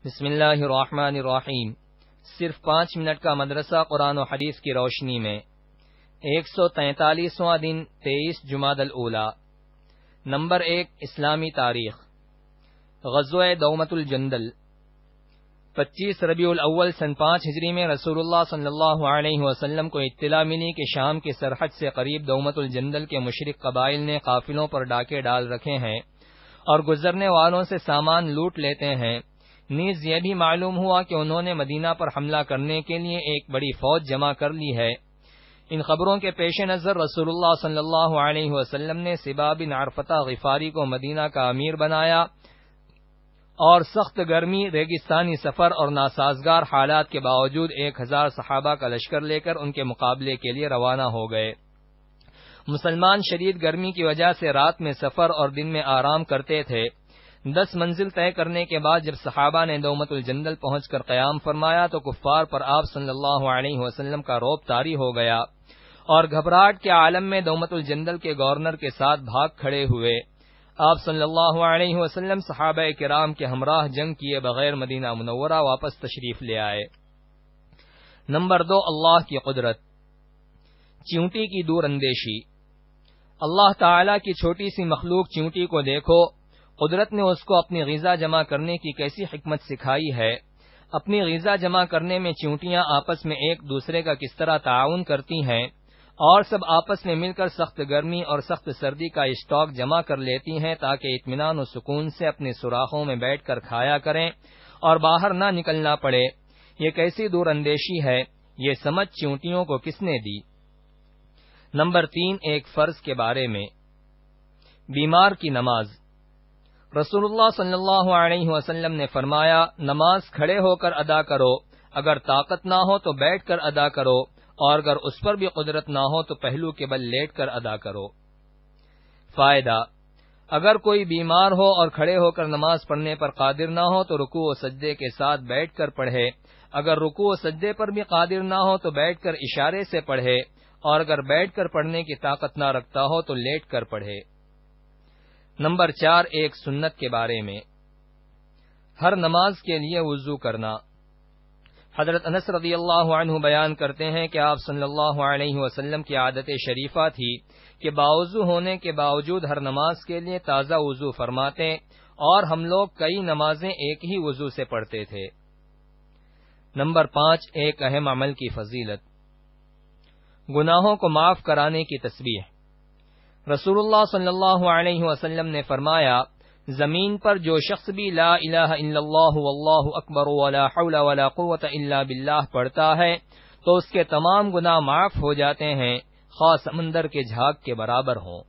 بسم اللہ الرحمن الرحیم۔ صرف 5 منٹ کا مدرسہ قرآن و حدیث کی روشنی میں 143واں دن 23 جمادی الاولی۔ نمبر 1 اسلامی تاریخ۔ غزوہ دومۃ الجندل 25 ربیع الاول سن 5 ہجری میں رسول اللہ صلی اللہ علیہ وسلم کو اطلاع ملی کہ شام کی سرحد سے قریب دومۃ الجندل کے مشرک قبائل نے قافلوں پر ڈاکے ڈال رکھے ہیں اور گزرنے والوں سے سامان لوٹ لیتے ہیں۔ نیز یہ بھی معلوم ہوا کہ انہوں نے مدینہ پر حملہ کرنے کے لیے ایک بڑی فوج جمع کر لی ہے۔ ان خبروں کے پیش نظر رسول اللہ صلی اللہ علیہ وسلم نے سبا بن عرفۃ غفاری کو مدینہ کا امیر بنایا اور سخت گرمی، ریگستانی سفر اور ناسازگار حالات کے باوجود 1000 صحابہ کا لشکر لے کر ان کے مقابلے کے لیے روانہ ہو گئے۔ مسلمان شدید گرمی کی وجہ سے رات میں سفر اور دن میں آرام کرتے تھے۔ 10 منزل طے کرنے کے بعد جب صحابہ نے دومۃ الجندل پہنچ کر قیام فرمایا تو کفار پر آپ صلی اللہ علیہ وسلم کا رعب طاری ہو گیا اور گھبراہٹ کے عالم میں دومۃ الجندل کے گورنر کے ساتھ بھاگ کھڑے ہوئے۔ آپ صلی اللہ علیہ وسلم صحابہ کرام کے ہمراہ جنگ کیے بغیر مدینہ منورہ واپس تشریف لے آئے۔ نمبر 2 اللہ کی قدرت۔ چیونٹی کی دور اندیشی۔ اللہ تعالی کی چھوٹی سی مخلوق چیونٹی کو دیکھو، قدرت نے اس کو اپنی غذا جمع کرنے کی کیسی حکمت سکھائی ہے۔ اپنی غذا جمع کرنے میں چیونٹیاں آپس میں ایک دوسرے کا کس طرح تعاون کرتی ہیں اور سب آپس میں مل کر سخت گرمی اور سخت سردی کا اسٹاک جمع کر لیتی ہیں تاکہ اطمینان و سکون سے اپنے سوراخوں میں بیٹھ کر کھایا کریں اور باہر نہ نکلنا پڑے۔ یہ کیسی دور اندیشی ہے، یہ سمجھ چیونٹیوں کو کس نے دی؟ نمبر 3 ایک فرض کے بارے میں۔ بیمار کی نماز۔ رسول اللہ صلی اللہ علیہ وسلم نے فرمایا، نماز کھڑے ہو کر ادا کرو، اگر طاقت نہ ہو تو بیٹھ کر ادا کرو اور اگر اس پر بھی قدرت نہ ہو تو پہلو کے بل لیٹ کر ادا کرو۔ فائدہ: اگر کوئی بیمار ہو اور کھڑے ہو کر نماز پڑھنے پر قادر نہ ہو تو رکوع و سجدے کے ساتھ بیٹھ کر پڑھے، اگر رکوع و سجدے پر بھی قادر نہ ہو تو بیٹھ کر اشارے سے پڑھے اور اگر بیٹھ کر پڑھنے کی طاقت نہ رکھتا ہو تو لیٹ کر پڑھے۔ نمبر 4 ایک سنت کے بارے میں۔ ہر نماز کے لیے وضو کرنا۔ حضرت انس رضی اللہ عنہ بیان کرتے ہیں کہ آپ صلی اللہ علیہ وسلم کی عادت شریفہ تھی کہ باوضو ہونے کے باوجود ہر نماز کے لیے تازہ وضو فرماتے اور ہم لوگ کئی نمازیں ایک ہی وضو سے پڑھتے تھے۔ نمبر 5 ایک اہم عمل کی فضیلت۔ گناہوں کو معاف کرانے کی تسبیح۔ رسول اللہ صلی اللہ علیہ وسلم نے فرمایا، زمین پر جو شخص بھی لا الہ الا اللہ واللہ اکبر ولا حول ولا قوت الا باللہ پڑھتا ہے تو اس کے تمام گناہ معاف ہو جاتے ہیں، خواہ سمندر کے جھاگ کے برابر ہوں۔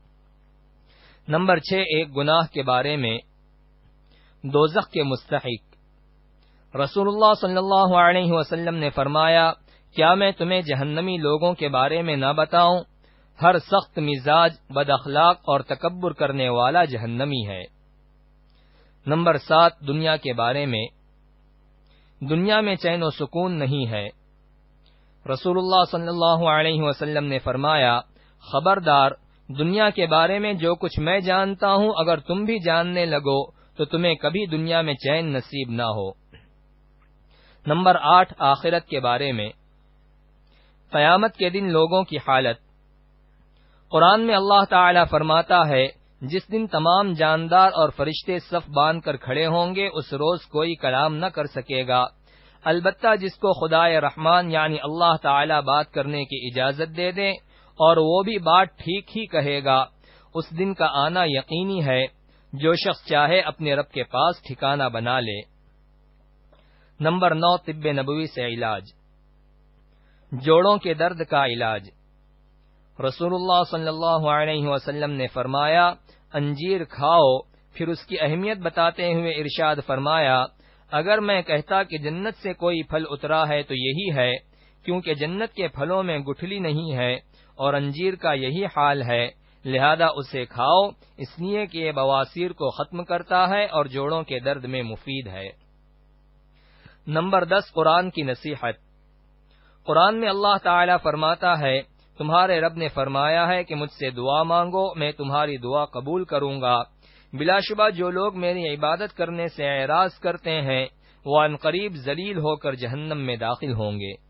نمبر 6 ایک گناہ کے بارے میں۔ دوزخ کے مستحق۔ رسول اللہ صلی اللہ علیہ وسلم نے فرمایا، کیا میں تمہیں جہنمی لوگوں کے بارے میں نہ بتاؤں؟ ہر سخت مزاج، بد اخلاق اور تکبر کرنے والا جہنمی ہے۔ نمبر 7 دنیا کے بارے میں۔ دنیا میں چین و سکون نہیں ہے۔ رسول اللہ صلی اللہ علیہ وسلم نے فرمایا، خبردار، دنیا کے بارے میں جو کچھ میں جانتا ہوں اگر تم بھی جاننے لگو تو تمہیں کبھی دنیا میں چین نصیب نہ ہو۔ نمبر 8 آخرت کے بارے میں۔ قیامت کے دن لوگوں کی حالت۔ قرآن میں اللہ تعالی فرماتا ہے، جس دن تمام جاندار اور فرشتے صف باندھ کر کھڑے ہوں گے اس روز کوئی کلام نہ کر سکے گا، البتہ جس کو خدائے رحمان یعنی اللہ تعالی بات کرنے کی اجازت دے دے اور وہ بھی بات ٹھیک ہی کہے گا۔ اس دن کا آنا یقینی ہے، جو شخص چاہے اپنے رب کے پاس ٹھکانہ بنا لے۔ نمبر 9 طب نبوی سے علاج۔ جوڑوں کے درد کا علاج۔ رسول اللہ صلی اللہ علیہ وسلم نے فرمایا، انجیر کھاؤ، پھر اس کی اہمیت بتاتے ہوئے ارشاد فرمایا، اگر میں کہتا کہ جنت سے کوئی پھل اترا ہے تو یہی ہے، کیونکہ جنت کے پھلوں میں گٹھلی نہیں ہے اور انجیر کا یہی حال ہے، لہذا اسے کھاؤ، اس لیے کہ یہ بواسیر کو ختم کرتا ہے اور جوڑوں کے درد میں مفید ہے۔ نمبر 10 قرآن کی نصیحت۔ قرآن میں اللہ تعالی فرماتا ہے، تمہارے رب نے فرمایا ہے کہ مجھ سے دعا مانگو، میں تمہاری دعا قبول کروں گا۔ بلا شبہ جو لوگ میری عبادت کرنے سے اعراض کرتے ہیں وہ عنقریب ذلیل ہو کر جہنم میں داخل ہوں گے۔